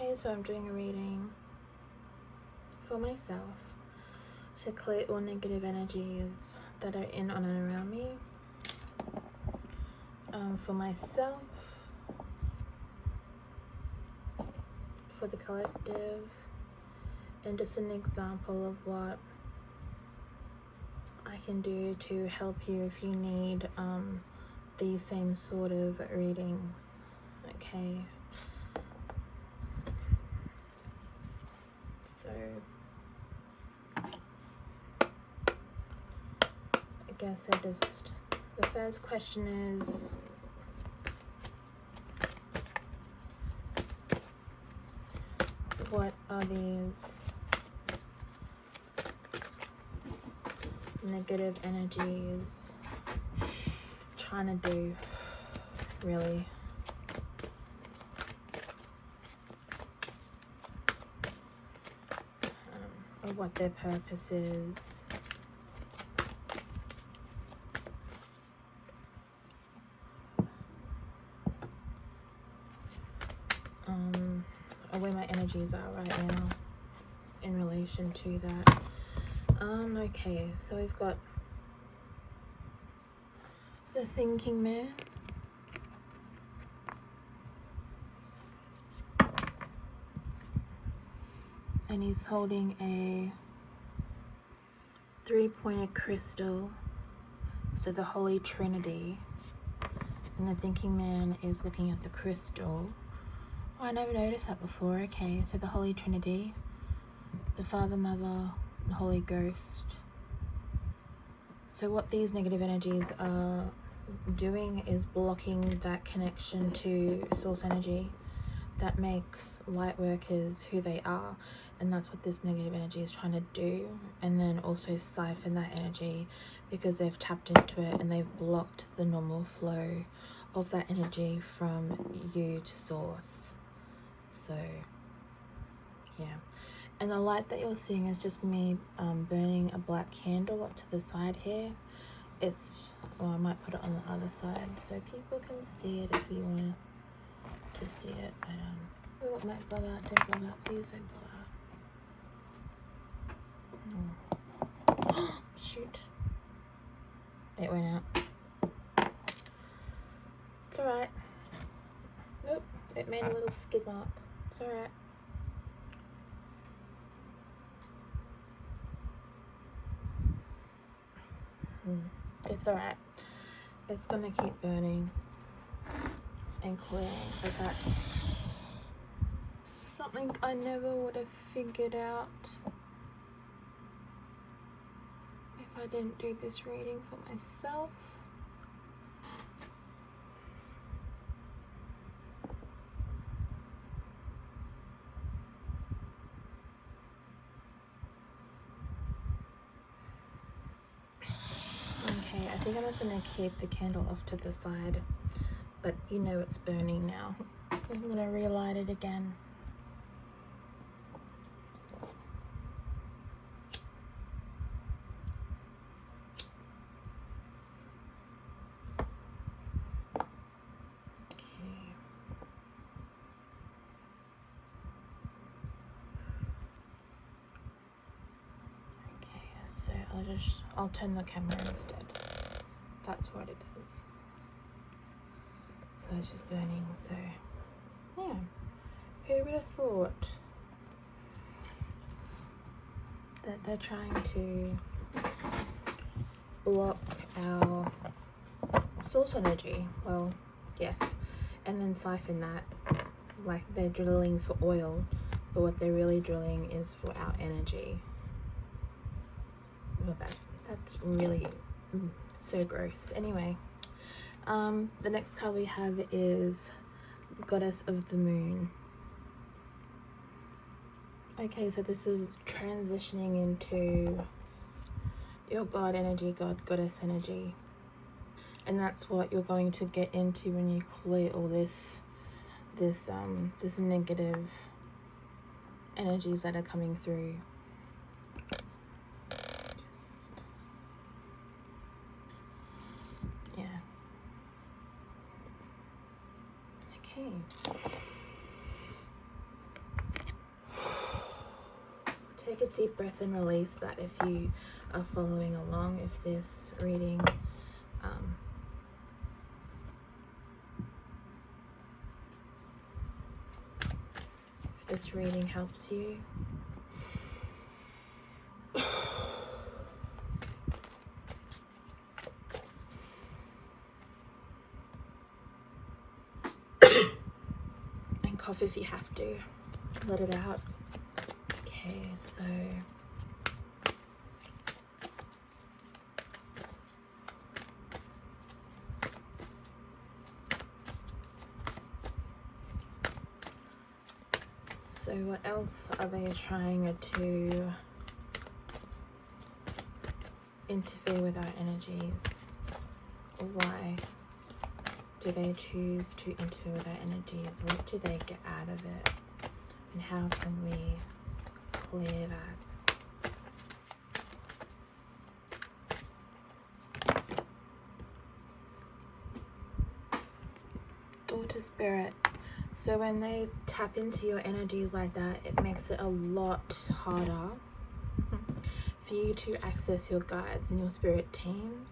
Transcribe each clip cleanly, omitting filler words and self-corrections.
Okay, so I'm doing a reading for myself to clear all negative energies that are in, on, and around me. For myself, for the collective, and just an example of what I can do to help you if you need these same sort of readings. Okay, so I guess the first question is, what are these negative energies trying to do, really? Or what their purpose is. Or where my energies are right now in relation to that. Okay, so we've got the thinking man, and he's holding a 3-pointed crystal, so the Holy Trinity, and the thinking man is looking at the crystal. Oh, I never noticed that before. Okay, so the Holy Trinity, the Father, Mother, and Holy Ghost. So what these negative energies are doing is blocking that connection to source energy that makes light workers who they are, and that's what this negative energy is trying to do. And then also siphon that energy because they've tapped into it and they've blocked the normal flow of that energy from you to source. So yeah, and the light that you're seeing is just me burning a black candle up to the side here. It's, well, I might put it on the other side so people can see it if you want to see it. But oh, it might blow out. Don't blow out, please don't blow out. No. Shoot, it went out. It's alright. Nope, it made a little skid mark. It's alright. It's alright. It's gonna keep burning and clearing, but that's something I never would have figured out if I didn't do this reading for myself. Okay, I think I'm just gonna keep the candle off to the side, but you know it's burning now. So I'm gonna relight it again. I'll turn the camera instead. That's what it is. So it's just burning. So yeah, who would have thought that they're trying to block our source energy? Well, yes, and then siphon that, like they're drilling for oil, but what they're really drilling is for our energy. Well, that's really so gross. Anyway, the next card we have is Goddess of the Moon. Okay, so this is transitioning into your God energy, Goddess energy, and that's what you're going to get into when you clear all this negative energies that are coming through. take a deep breath and release that if you are following along, if this reading helps you. And cough if you have to. Let it out. Okay, so what else are they trying to interfere with our energies? Why do they choose to interfere with our energies? What do they get out of it? And how can we clear that? Daughter Spirit. So when they tap into your energies like that, it makes it a lot harder for you to access your guides and your spirit teams,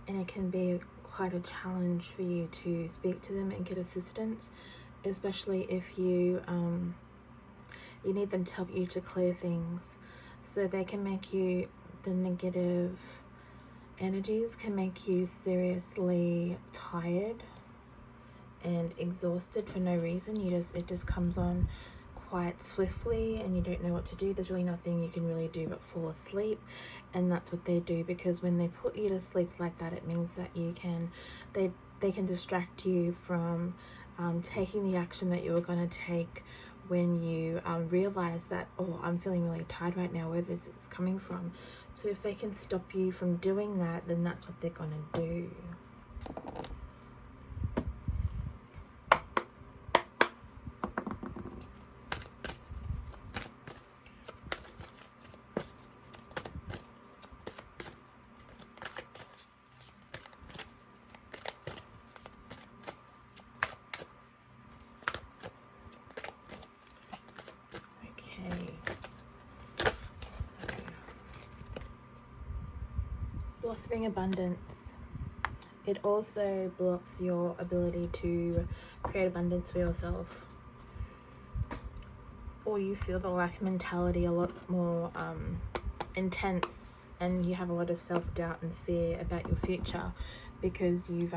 and it can be quite a challenge for you to speak to them and get assistance, especially if you need them to help you to clear things. So they can make you, the negative energies can make you seriously tired and exhausted for no reason. It just comes on quite swiftly and you don't know what to do. There's really nothing you can really do but fall asleep, and that's what they do, because when they put you to sleep like that, it means that they can distract you from taking the action that you were going to take when you realize that, oh, I'm feeling really tired right now, where this is coming from. So if they can stop you from doing that, then that's what they're going to do. Blossoming abundance. It also blocks your ability to create abundance for yourself, or you feel the lack mentality a lot more intense, and you have a lot of self-doubt and fear about your future because you've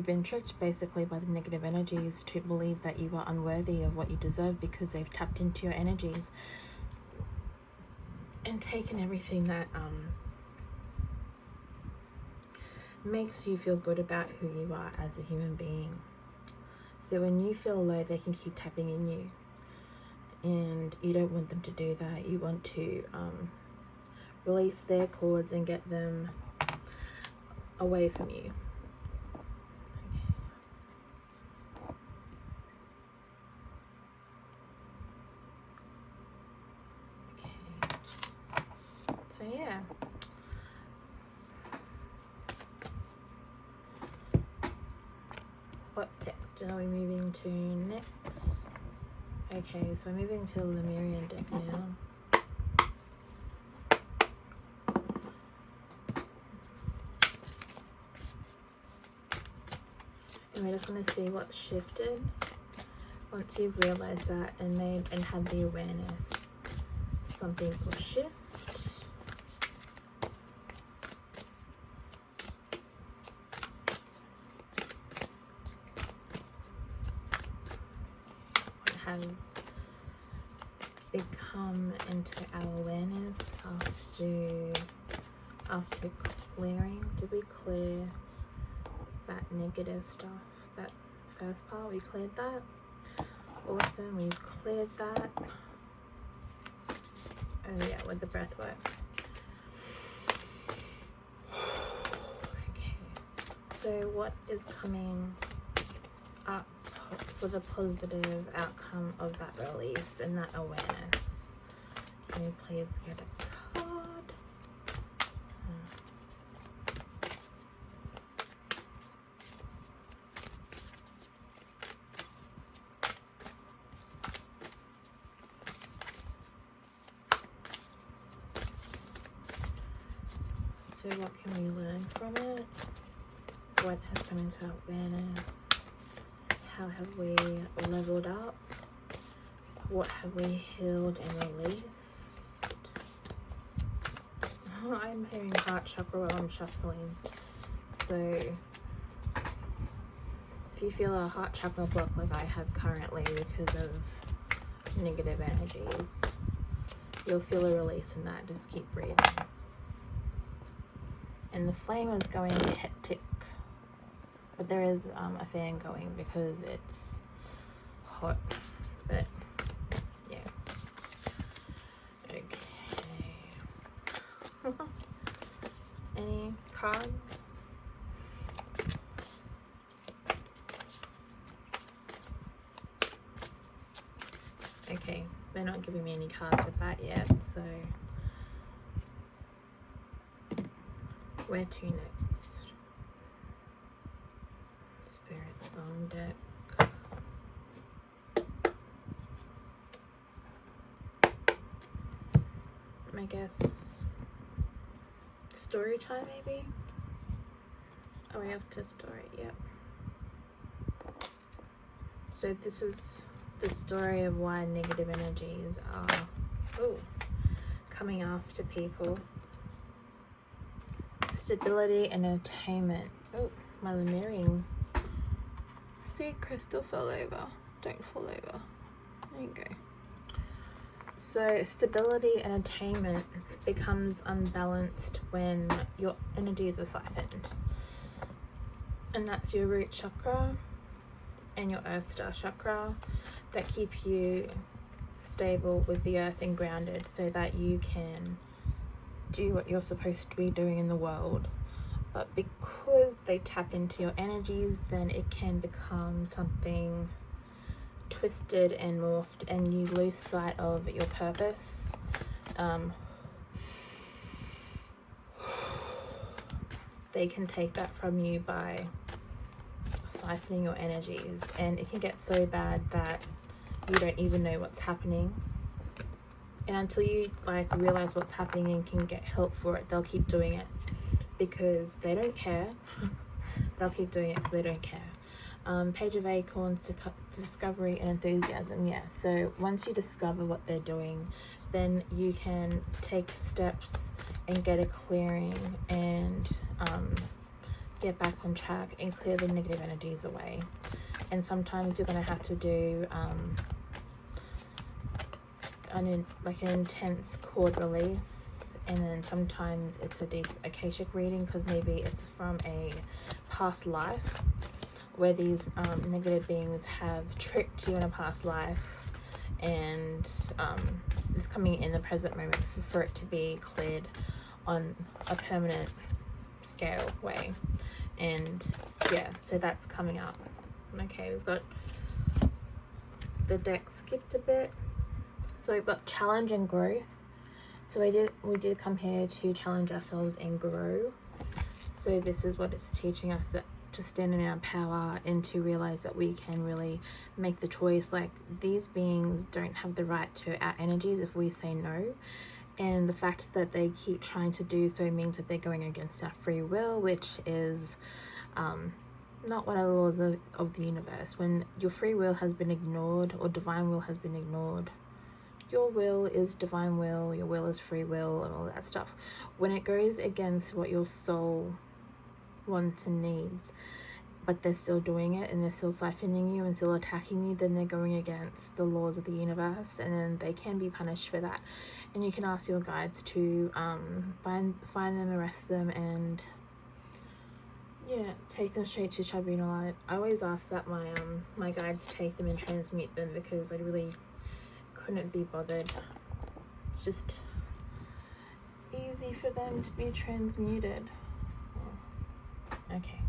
been tricked basically by the negative energies to believe that you are unworthy of what you deserve, because they've tapped into your energies and taken everything that makes you feel good about who you are as a human being. So when you feel low, they can keep tapping in you, and you don't want them to do that. You want to release their cords and get them away from you. Okay. So yeah. What deck are we moving to next? Okay, so we're moving to the Lemurian deck now. And we're just going to see what's shifted once you've realized that and had the awareness. Something will shift. Has become into our awareness after clearing. Did we clear that negative stuff? That first part, we cleared that. Awesome, we've cleared that. Oh yeah, with the breath work. Okay, so what is coming up for the positive outcome of that release and that awareness? Can you please get a card? So what can we learn from it? What has come into our awareness? How have we leveled up? What have we healed and released? I'm hearing heart chakra while I'm shuffling. So if you feel a heart chakra block like I have currently because of negative energies, you'll feel a release in that. Just keep breathing. And the flame is going hectic, but there is a fan going because it's hot. But yeah, okay. Any cards? Okay, they're not giving me any cards with that yet, so where to next? Spirit Song deck. I guess story time maybe? Oh, we have to story, yep. So this is the story of why negative energies are coming after people. Stability and attainment. Oh, my Lemurian seed crystal fell over. Don't fall over. There you go. So stability and attainment becomes unbalanced when your energies are siphoned. And that's your root chakra and your earth star chakra that keep you stable with the earth and grounded so that you can do what you're supposed to be doing in the world. But because they tap into your energies, then it can become something twisted and morphed and you lose sight of your purpose. They can take that from you by siphoning your energies, and it can get so bad that you don't even know what's happening. And until you realize what's happening and can get help for it, they'll keep doing it because they don't care. They'll keep doing it because they don't care. Page of Acorns, discovery and enthusiasm. Yeah, so once you discover what they're doing, then you can take steps and get a clearing and get back on track and clear the negative energies away. And sometimes you're going to have to do an intense cord release, and then sometimes it's a deep Akashic reading because maybe it's from a past life where these negative beings have tricked you in a past life, and it's coming in the present moment for it to be cleared on a permanent scale way. And yeah, so that's coming up. Okay, we've got the deck skipped a bit, so we've got challenge and growth. So we did come here to challenge ourselves and grow. So this is what it's teaching us, that to stand in our power and to realize that we can really make the choice. Like, these beings don't have the right to our energies if we say no. And the fact that they keep trying to do so means that they're going against our free will, which is not one of the laws of the universe. When your free will has been ignored, or divine will has been ignored, your will is divine will, your will is free will, and all that stuff. When it goes against what your soul wants and needs, but they're still doing it and they're still siphoning you and still attacking you, then they're going against the laws of the universe, and then they can be punished for that. And you can ask your guides to find them, arrest them, and yeah, take them straight to tribunal. I always ask that my guides take them and transmute them, because I really couldn't be bothered. It's just easy for them to be transmuted. Okay.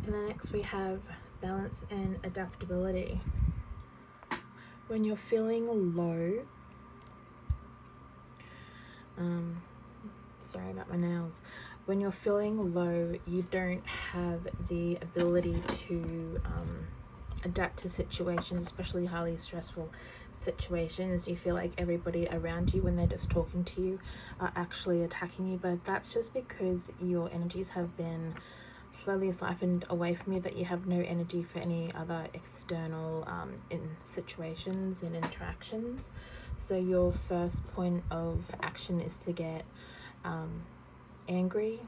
And then next we have balance and adaptability. When you're feeling low, sorry about my nails. When you're feeling low, you don't have the ability to adapt to situations, especially highly stressful situations. You feel like everybody around you, when they're just talking to you, are actually attacking you, but that's just because your energies have been slowly siphoned away from you, that you have no energy for any other external in situations and interactions. So your first point of action is to get angry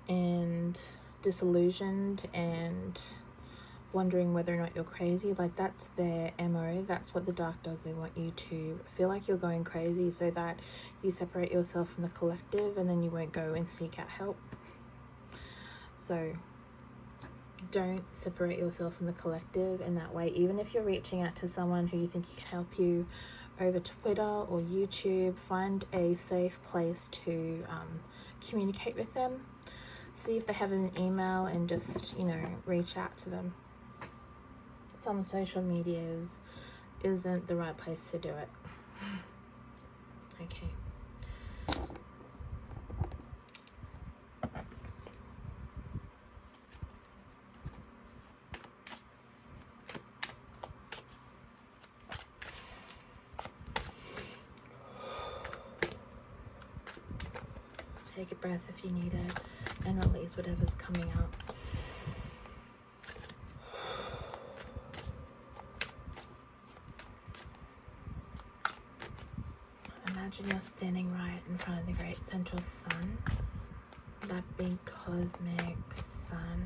and disillusioned and wondering whether or not you're crazy. Like, that's their MO. That's what the dark does. They want you to feel like you're going crazy so that you separate yourself from the collective, and then you won't go and seek out help. So don't separate yourself from the collective in that way. Even if you're reaching out to someone who you think can help you over Twitter or YouTube, find a safe place to communicate with them. See if they have an email and just, reach out to them. Some social medias isn't the right place to do it. Okay. Take a breath if you need it, and release whatever's coming up. Imagine you're standing right in front of the great central sun, that big cosmic sun.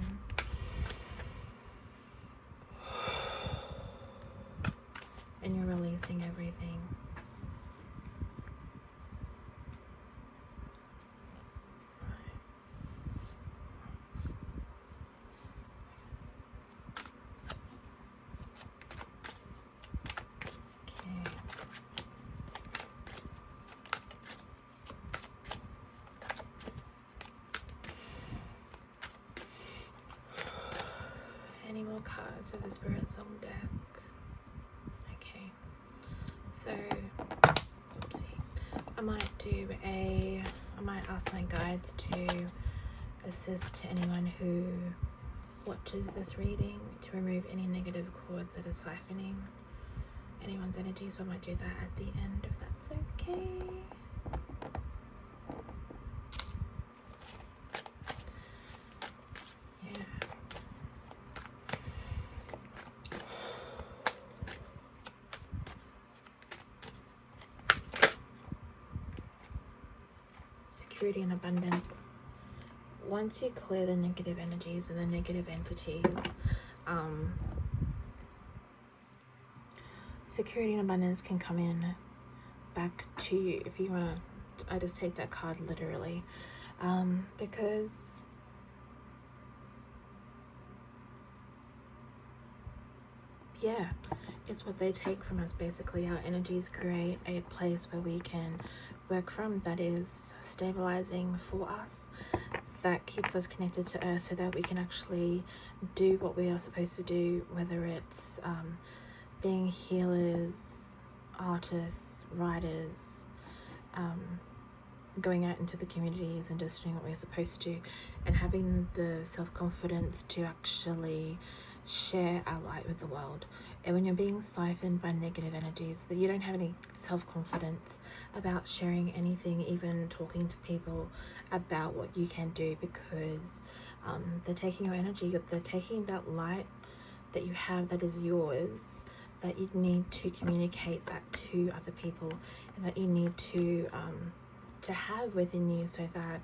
And you're releasing everything. Any more cards of the Spirit Soul deck? Okay, so I might ask my guides to assist anyone who watches this reading to remove any negative cords that are siphoning anyone's energy, so I might do that at the end, if that's okay. Security and abundance. Once you clear the negative energies and the negative entities, security and abundance can come in back to you. If you want to, I just take that card literally, because it's what they take from us. Basically, our energies create a place where we can work from that is stabilizing for us, that keeps us connected to Earth, so that we can actually do what we are supposed to do, whether it's being healers, artists, writers, going out into the communities and just doing what we're supposed to, and having the self-confidence to actually share our light with the world. And when you're being siphoned by negative energies, that you don't have any self-confidence about sharing anything, even talking to people about what you can do, because they're taking your energy. They're taking that light that you have that is yours, that you need to communicate that to other people, and that you need to have within you, so that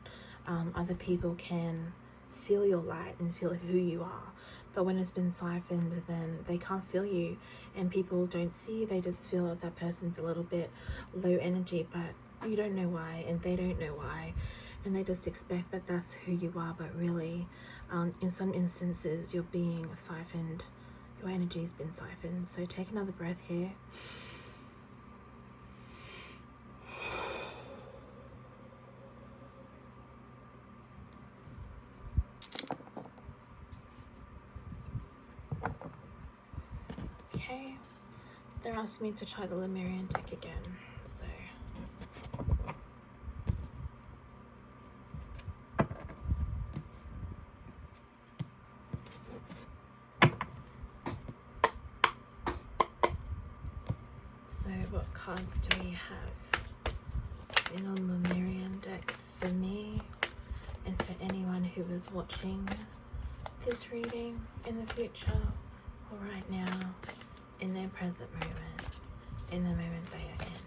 other people can feel your light and feel who you are. But when it's been siphoned, then they can't feel you, and people don't see you. They just feel that that person's a little bit low energy, but you don't know why, and they don't know why, and they just expect that that's who you are. But really, in some instances, you're being siphoned. Your energy's been siphoned. So take another breath here. Okay, they're asking me to try the Lemurian Deck again, so what cards do we have in the Lemurian deck for me and for anyone who is watching this reading in the future or right now, in their present moment, in the moment they are in?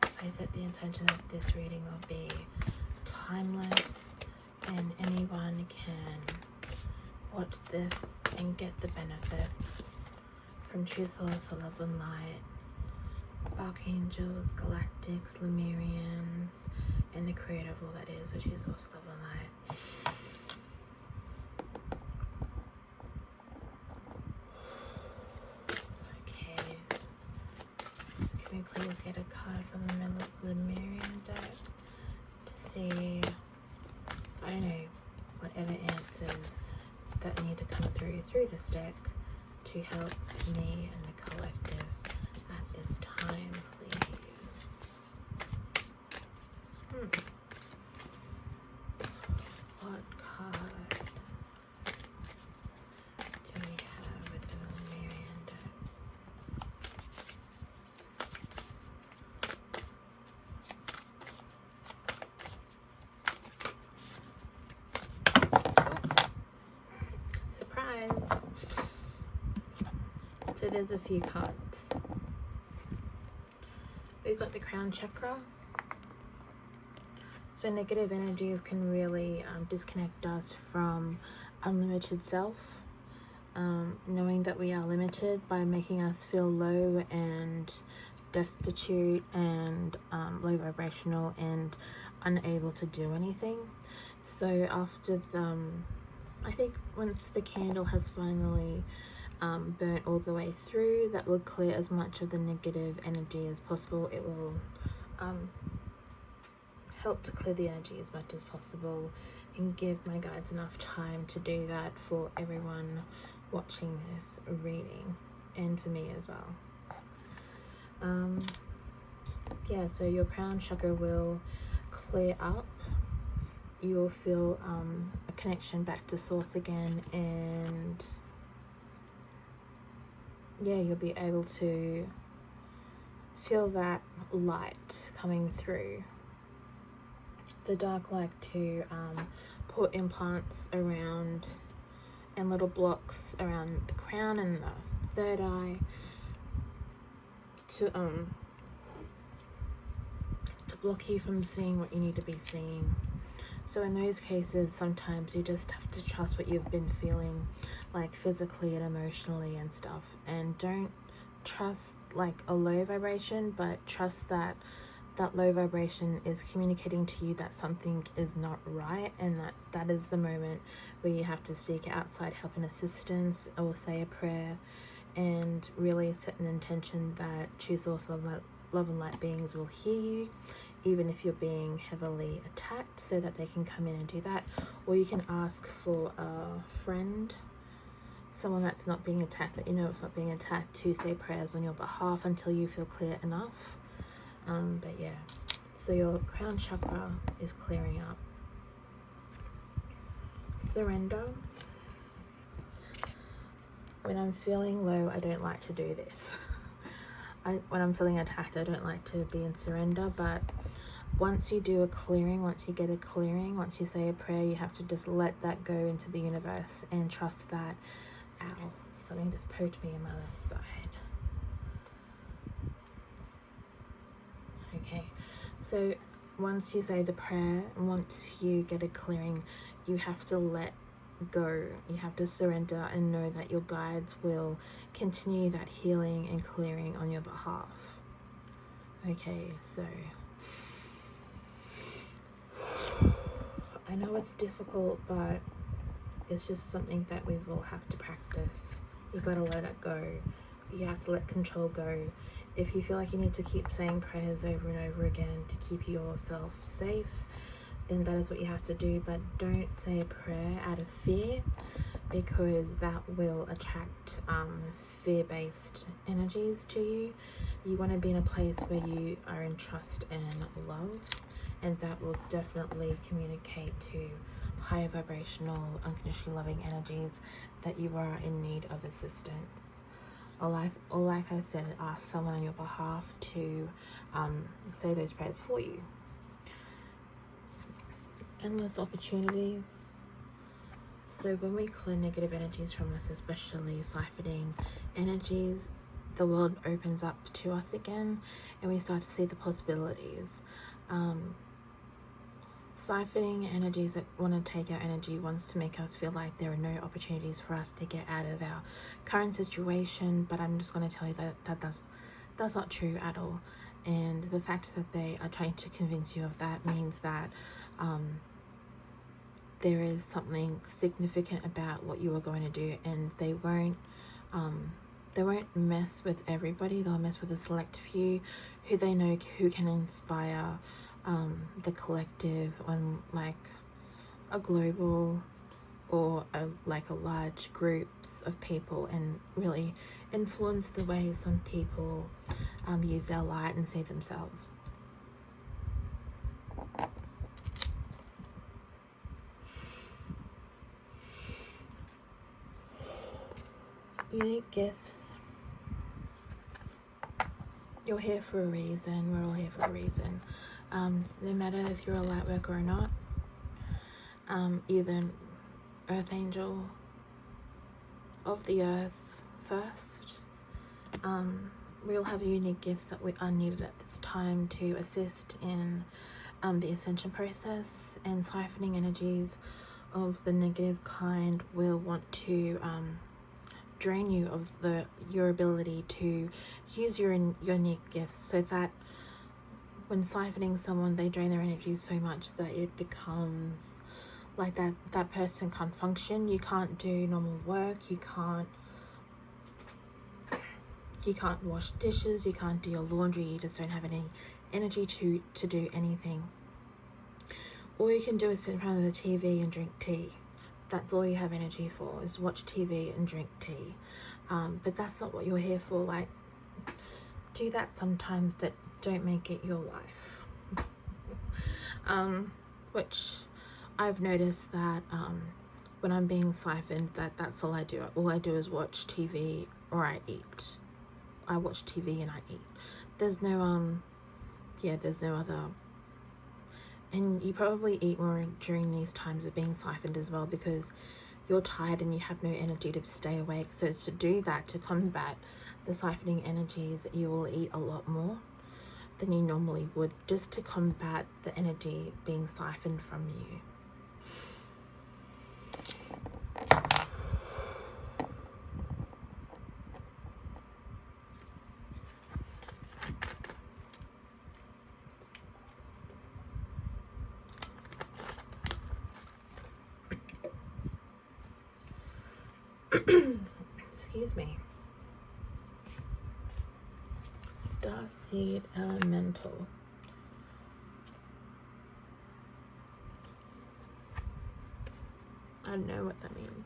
As I said, the intention of this reading will be timeless, and anyone can watch this and get the benefits from true source or love and light, archangels, galactics, Lemurians, and the creator of all that is, which is source, love and light. Okay, so can we please get a card from the Lemurian deck to see, I don't know, whatever answers that need to come through this deck to help me and the collective at this time, please. What card do we have with the Lemurian deck? Surprise! So there's a few cards. We've got the crown chakra. So negative energies can really disconnect us from unlimited self. Knowing that we are limited by making us feel low and destitute and low vibrational and unable to do anything. So after I think once the candle has finally burnt all the way through, that will clear as much of the negative energy as possible. It will help to clear the energy as much as possible and give my guides enough time to do that for everyone watching this reading and for me as well. Yeah, so your crown chakra will clear up. You will feel a connection back to source again, and yeah, you'll be able to feel that light coming through. The dark like to put implants around and little blocks around the crown and the third eye to block you from seeing what you need to be seeing. So in those cases, sometimes you just have to trust what you've been feeling, like physically and emotionally and stuff, and don't trust like a low vibration, but trust that that low vibration is communicating to you that something is not right, and that is the moment where you have to seek outside help and assistance, or say a prayer and really set an intention that true source love and light beings will hear you, even if you're being heavily attacked, so that they can come in and do that. Or you can ask for a friend, someone that's not being attacked, that you know it's not being attacked, to say prayers on your behalf until you feel clear enough. But yeah, so your crown chakra is clearing up. Surrender. When I'm feeling low, I don't like to do this. When I'm feeling attacked, I don't like to be in surrender, but once you do a clearing, once you get a clearing, once you say a prayer, you have to just let that go into the universe and trust that, ow, something just poked me in my left side. Okay, so once you say the prayer, once you get a clearing, you have to let go. You have to surrender and know that your guides will continue that healing and clearing on your behalf. Okay, so I know it's difficult, but it's just something that we will have to practice. You gotta let it go. You have to let control go. If you feel like you need to keep saying prayers over and over again to keep yourself safe, then that is what you have to do. But don't say a prayer out of fear, because that will attract fear-based energies to you. You want to be in a place where you are in trust and love, and that will definitely communicate to higher vibrational, unconditionally loving energies that you are in need of assistance. or like I said, ask someone on your behalf to say those prayers for you. Endless opportunities. So when we clear negative energies from us, especially siphoning energies, the world opens up to us again and we start to see the possibilities. Siphoning energies that want to take our energy wants to make us feel like there are no opportunities for us to get out of our current situation, but I'm just going to tell you that that's not true at all. And the fact that they are trying to convince you of that means that there is something significant about what you are going to do, and they won't mess with everybody. They'll mess with a select few who they know who can inspire the collective on like a global or a large groups of people, and really influence the way some people use their light and see themselves. Unique gifts. You're here for a reason. We're all here for a reason. No matter if you're a light worker or not, either earth angel of the earth first, we all have unique gifts that we are needed at this time to assist in the ascension process, and siphoning energies of the negative kind will want to drain you of your ability to use your unique gifts, so that when siphoning someone, they drain their energy so much that it becomes like that person can't function. You can't do normal work, you can't wash dishes, you can't do your laundry, you just don't have any energy to do anything. All you can do is sit in front of the TV and drink tea. That's all you have energy for, is watch TV and drink tea. But that's not what you're here for. Like, do that sometimes, that don't make it your life. Which I've noticed that when I'm being siphoned, that's all I do. All I do is watch TV or I eat. I watch TV and I eat. There's no there's no other. And you probably eat more during these times of being siphoned as well, because you're tired and you have no energy to stay awake. So to do that, to combat the siphoning energies, you will eat a lot more than you normally would, just to combat the energy being siphoned from you. Excuse me. Starseed Elemental. I don't know what that means.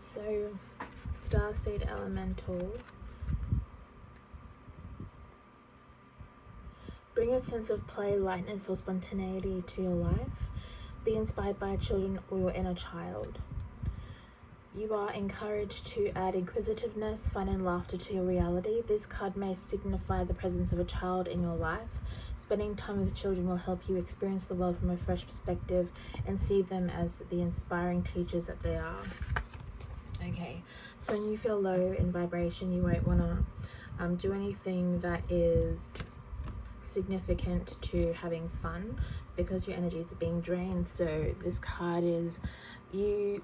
So, Starseed Elemental. Bring a sense of play, lightness, or spontaneity to your life. Be inspired by children or your inner child. You are encouraged to add inquisitiveness, fun, and laughter to your reality. This card may signify the presence of a child in your life. Spending time with children will help you experience the world from a fresh perspective and see them as the inspiring teachers that they are. Okay, so when you feel low in vibration, you won't want to do anything that is significant to having fun, because your energy is being drained. So this card is a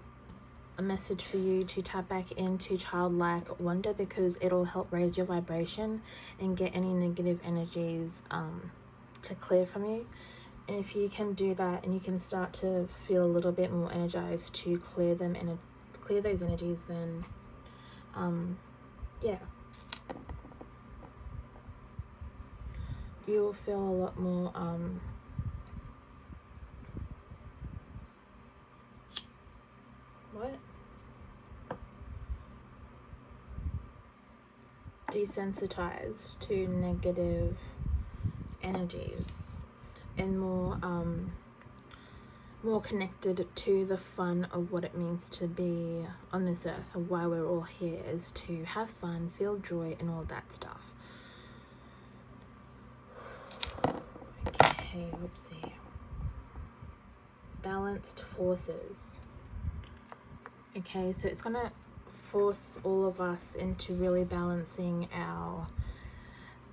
message for you to tap back into childlike wonder, because it'll help raise your vibration and get any negative energies to clear from you. And if you can do that, and you can start to feel a little bit more energized to clear them and clear those energies, then yeah, you'll feel a lot more what? desensitized to negative energies and more connected to the fun of what it means to be on this earth, or why we're all here, is to have fun, feel joy, and all that stuff. Okay, let's see. Balanced forces. Okay, so it's gonna force all of us into really balancing our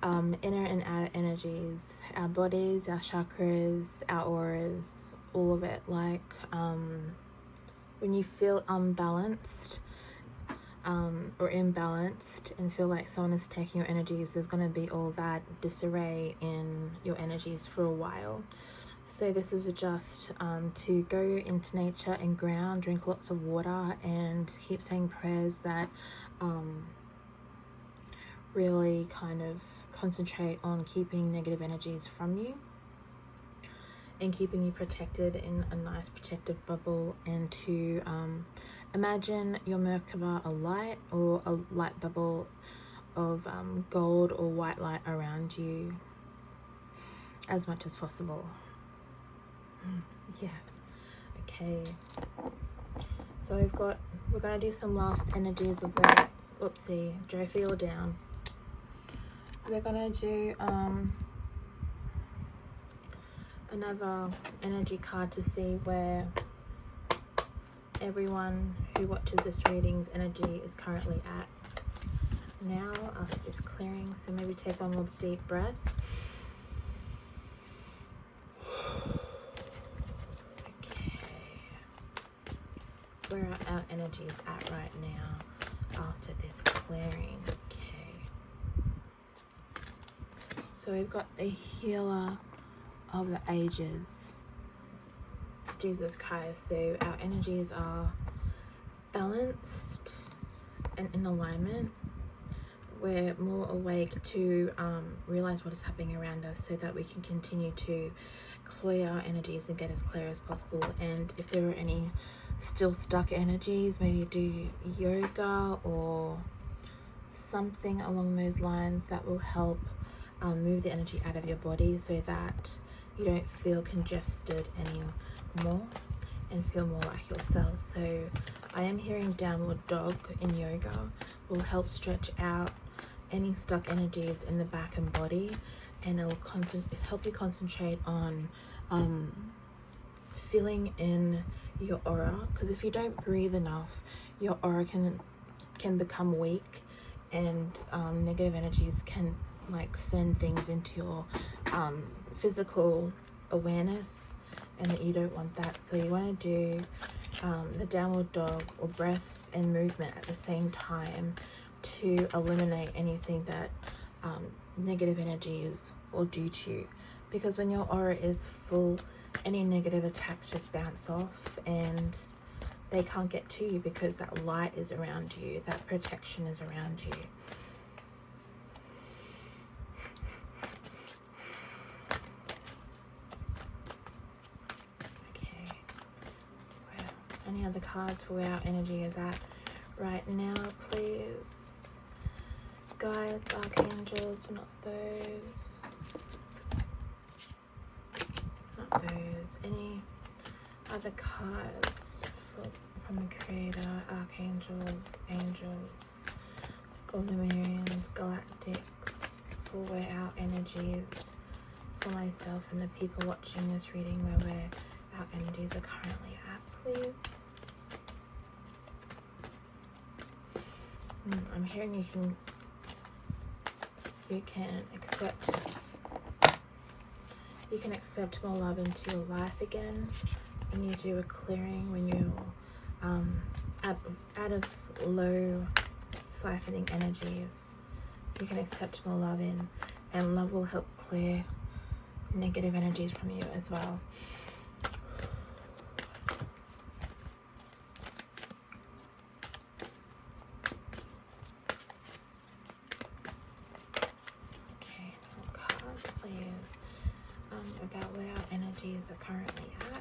inner and outer energies, our bodies, our chakras, our auras, all of it. Like when you feel unbalanced or imbalanced and feel like someone is taking your energies, there's going to be all that disarray in your energies for a while. So this is just to go into nature and ground, drink lots of water, and keep saying prayers that really kind of concentrate on keeping negative energies from you and keeping you protected in a nice protective bubble, and to imagine your Merkaba a light, or a light bubble of gold or white light around you as much as possible. Yeah. Okay. So we're gonna do some last energies of where, oopsie, Jofi, you're down. We're gonna do another energy card to see where everyone who watches this reading's energy is currently at now after this clearing. So maybe take one more deep breath. Okay. Where are our energies at right now after this clearing? Okay. So we've got the healer of the ages, Jesus Christ. So our energies are balanced and in alignment. We're more awake to realize what is happening around us, so that we can continue to clear our energies and get as clear as possible. And if there are any still stuck energies, maybe do yoga or something along those lines that will help move the energy out of your body, so that you don't feel congested anymore and feel more like yourself. So I am hearing downward dog in yoga will help stretch out any stuck energies in the back and body, and it will help you concentrate on filling in your aura, because if you don't breathe enough, your aura can become weak, and negative energies can like send things into your physical awareness, and that you don't want that. So you want to do the downward dog or breath and movement at the same time to eliminate anything that negative energies will do to you, because when your aura is full, any negative attacks just bounce off and they can't get to you, because that light is around you, that protection is around you. Any other cards for where our energy is at right now, please? Guides, archangels, not those. Not those. Any other cards from the Creator, archangels, angels, Lemurians, galactics, for where our energy is, for myself and the people watching this reading, where our energies are currently at, please? I'm hearing you can accept more love into your life again when you do a clearing, when you're out of low siphoning energies. You can accept more love in, and love will help clear negative energies from you as well. About where our energies are currently at.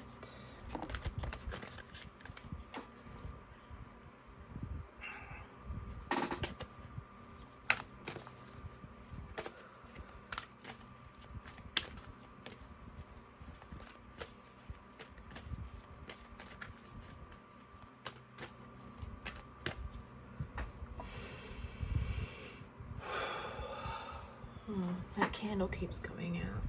Oh, that candle keeps going out.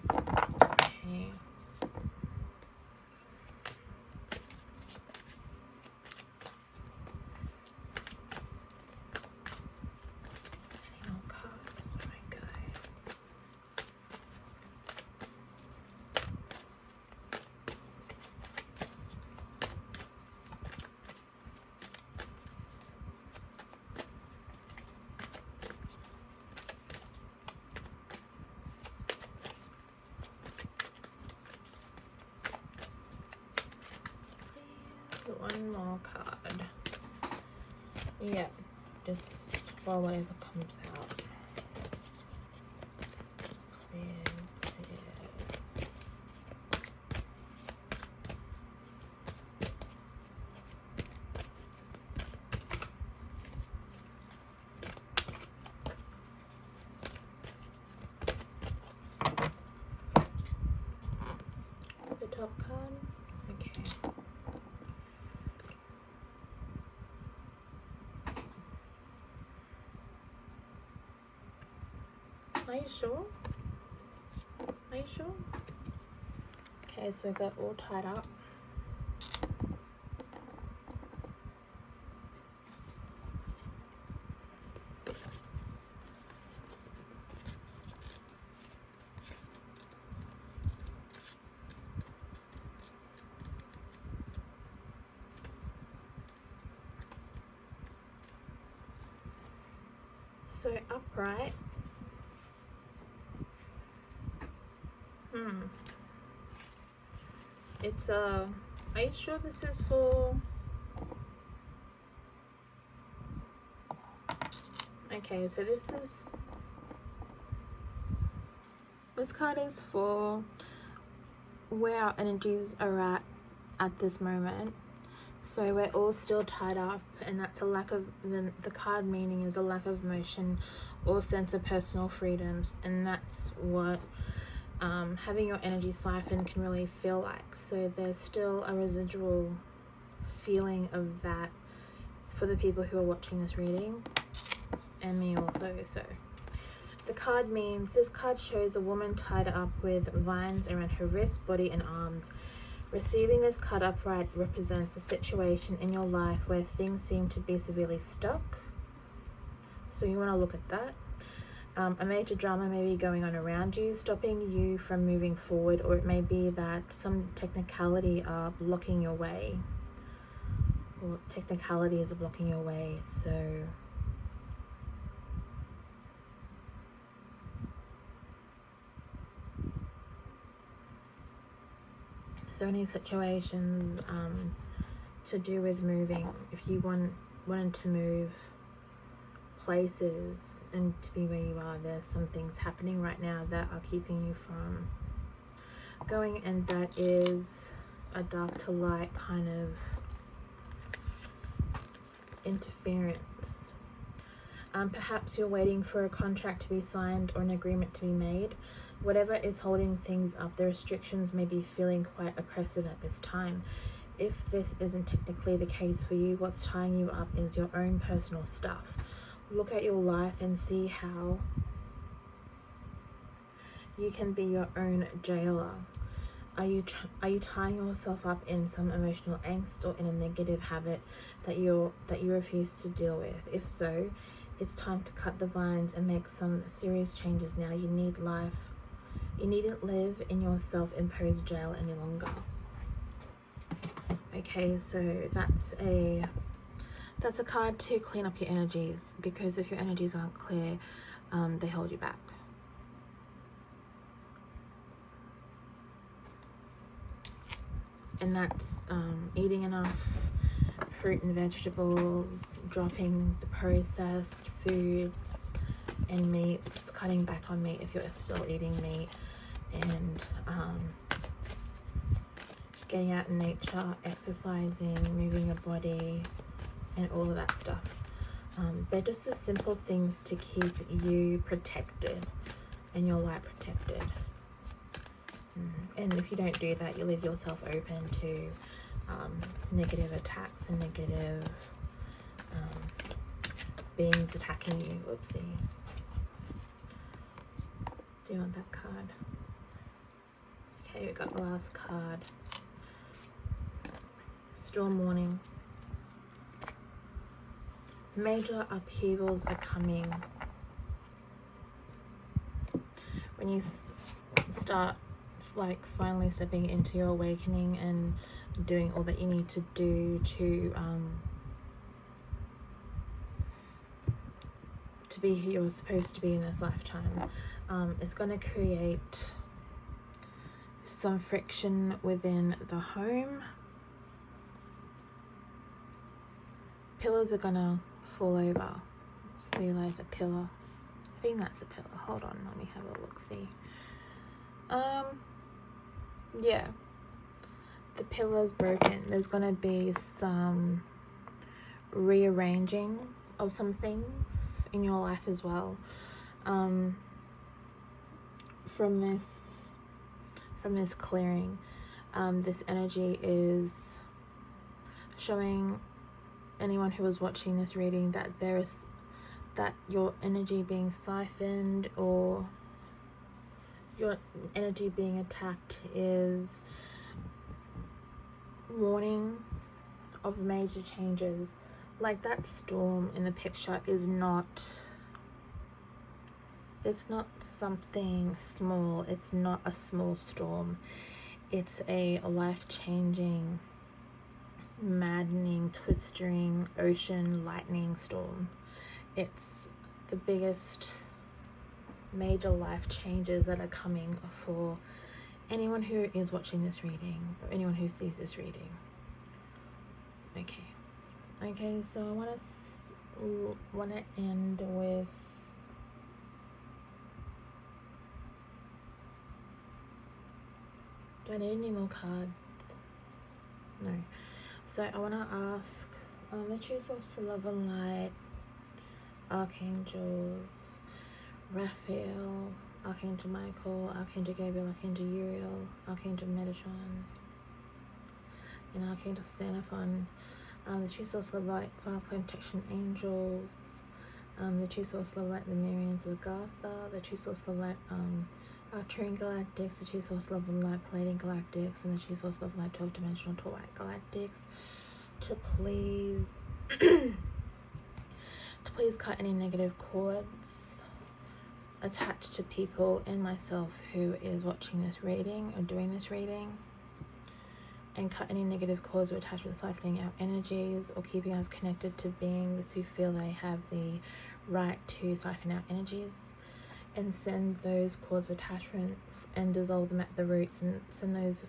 Okay. Any more cards for my guys? One more card. Yep, just for whatever comes out. Clears, clears. The top card. Okay. Are you sure? Are you sure? Okay, so we got all tied up. So upright. It's are you sure this is for? Okay, so this card is for where our energies are at this moment. So we're all still tied up, and that's a lack of, the card meaning is a lack of motion or sense of personal freedoms, and that's what having your energy siphoned can really feel like. So there's still a residual feeling of that for the people who are watching this reading, and me also. So the card means, this card shows a woman tied up with vines around her wrists, body and arms. Receiving this card upright represents a situation in your life where things seem to be severely stuck. So you want to look at that. A major drama may be going on around you, stopping you from moving forward, or it may be that some technicality are blocking your way. Or technicalities are blocking your way, so any situations to do with moving. If you wanted to move places and to be where you are, there's some things happening right now that are keeping you from going, and that is a dark to light kind of interference. Perhaps you're waiting for a contract to be signed or an agreement to be made. Whatever is holding things up, the restrictions may be feeling quite oppressive at this time. If this isn't technically the case for you, what's tying you up is your own personal stuff. Look at your life and see how you can be your own jailer. Are you tying yourself up in some emotional angst or in a negative habit that you refuse to deal with? If so, it's time to cut the vines and make some serious changes now. You need life. You needn't live in your self-imposed jail any longer. Okay, so that's a card to clean up your energies, because if your energies aren't clear, they hold you back. And that's eating enough fruit and vegetables, dropping the processed foods and meats, cutting back on meat if you're still eating meat, and getting out in nature, exercising, moving your body, and all of that stuff. They're just the simple things to keep you protected and your light protected. And if you don't do that, you leave yourself open to negative attacks and negative beings attacking you. Whoopsie. Do you want that card? Okay, we got the last card. Storm warning. Major upheavals are coming. When you start like finally stepping into your awakening and doing all that you need to do to be who you're supposed to be in this lifetime, it's going to create some friction within the home. Pillars are gonna fall over. See, like the pillar. I think that's a pillar. Hold on, let me have a look. See. Yeah. The pillar's broken. There's gonna be some rearranging of some things in your life as well. From this clearing, this energy is showing anyone who was watching this reading that your energy being siphoned or your energy being attacked is warning of major changes. Like that storm in the picture is not, it's not something small. It's not a small storm. It's a life-changing, maddening, twisting, ocean lightning storm. It's the biggest major life changes that are coming for anyone who is watching this reading or anyone who sees this reading. Okay, so I want to end with do I need any more cards? No. So I want to ask the true source of love and light, archangels, Raphael, Archangel Michael, Archangel Gabriel, Archangel Uriel, Archangel Metatron, and Archangel Xenophon, the true source of light, fire flame protection angels, the true source of light, the Miriams of Agartha, the true source of light, Arcturian Galactics, the true source of light, Palladian Galactics, and the true source of light, 12-dimensional Taurite Galactics, to please cut any negative cords attached to people and myself who is watching this reading or doing this reading, and cut any negative cords or attachments siphoning out energies or keeping us connected to beings who feel they have the right to siphon out energies, and send those cords of attachment and dissolve them at the roots, and send those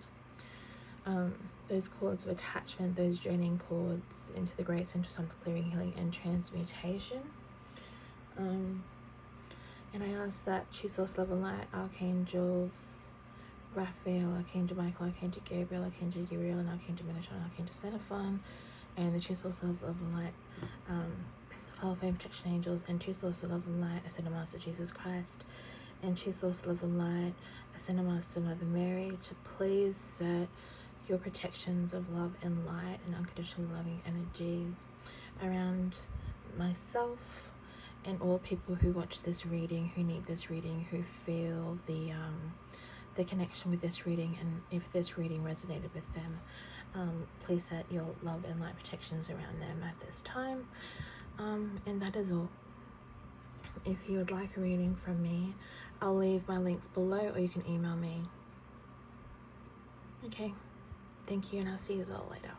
cords of attachment, those draining cords, into the great central sun for clearing, healing, and transmutation. And I ask that true source, love and light, archangels, Raphael, Archangel Michael, Archangel Gabriel, Archangel Uriel, and Archangel Metatron, Archangel Xenophon, and the true source of love and light, Hall of Fame protection angels, and true source of love and light, Ascended Master Jesus Christ, and true source of love and light, Ascended Master Mother Mary, to please set your protections of love and light and unconditionally loving energies around myself and all people who watch this reading, who need this reading, who feel the connection with this reading, and if this reading resonated with them, please set your love and light protections around them at this time. And that is all. If you would like a reading from me, I'll leave my links below, or you can email me. Okay, thank you, and I'll see you all later.